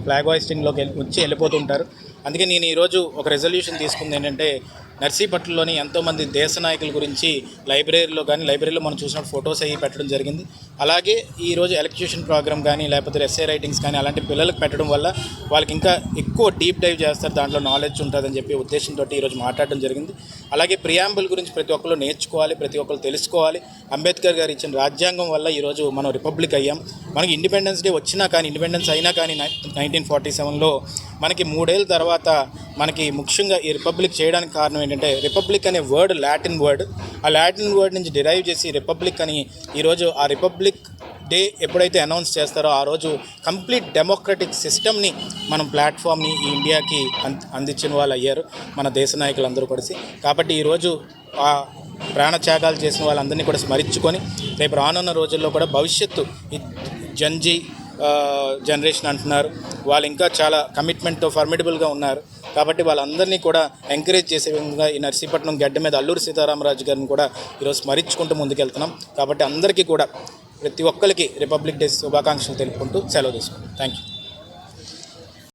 Flag హాయిస్టింగ్లోకి వెళ్ళిపోతుంటారు. అందుకే నేను ఈరోజు ఒక రెజల్యూషన్ తీసుకుంది ఏంటంటే, నర్సీపట్నంలోని ఎంతోమంది దేశ నాయకుల గురించి లైబ్రరీలో మనం చూసినప్పుడు ఫొటోస్ అవి పెట్టడం జరిగింది. అలాగే ఈరోజు ఎలక్యూషన్ ప్రోగ్రామ్ కానీ లేకపోతే ఎస్ఏ రైటింగ్స్ కానీ అలాంటి పిల్లలకు పెట్టడం వల్ల వాళ్ళకి ఇంకా ఎక్కువ డీప్ డైవ్ చేస్తారు, దాంట్లో నాలెడ్జ్ ఉంటుందని చెప్పి ఉద్దేశంతో ఈరోజు మాట్లాడడం జరిగింది. అలాగే ప్రియాంబుల్ గురించి ప్రతి ఒక్కరు నేర్చుకోవాలి, ప్రతి ఒక్కరు తెలుసుకోవాలి. అంబేద్కర్ గారు ఇచ్చిన రాజ్యాంగం వల్ల ఈరోజు మనం రిపబ్లిక్ అయ్యాం. మనకి ఇండిపెండెన్స్ డే వచ్చినా కానీ, ఇండిపెండెన్స్ అయినా కానీ 1947లో మనకి 3 ఏళ్ళ తర్వాత మనకి ముఖ్యంగా ఈ రిపబ్లిక్ చేయడానికి కారణం ఏంటంటే, రిపబ్లిక్ అనే వర్డ్ లాటిన్ వర్డ్, ఆ లాటిన్ వర్డ్ నుంచి డిరైవ్ చేసి రిపబ్లిక్ అని ఈరోజు ఆ రిపబ్లిక్ డే ఎప్పుడైతే అనౌన్స్ చేస్తారో ఆ రోజు కంప్లీట్ డెమోక్రటిక్ సిస్టమ్ని మనం ప్లాట్ఫామ్ని ఈ ఇండియాకి అందించిన వాళ్ళు అయ్యారు మన దేశ నాయకులందరూ కలిసి. కాబట్టి ఈరోజు ఆ ప్రాణత్యాగాలు చేసిన వాళ్ళందరినీ కూడా స్మరించుకొని రేపు రానున్న రోజుల్లో కూడా భవిష్యత్తు జంజీ జనరేషన్ అంటున్నారు, వాళ్ళు ఇంకా చాలా కమిట్మెంట్తో ఫర్మిడబుల్గా ఉన్నారు. కాబట్టి వాళ్ళందరినీ కూడా ఎంకరేజ్ చేసే విధంగా ఈ నర్సీపట్నం గడ్డ మీద అల్లూరి సీతారామరాజు గారిని కూడా ఈరోజు స్మరించుకుంటూ ముందుకెళ్తున్నాం. కాబట్టి అందరికీ కూడా ప్రతి ఒక్కరికి రిపబ్లిక్ డే శుభాకాంక్షలు తెలుపుకుంటూ సెలవు తీసుకుంటాం. Thank you.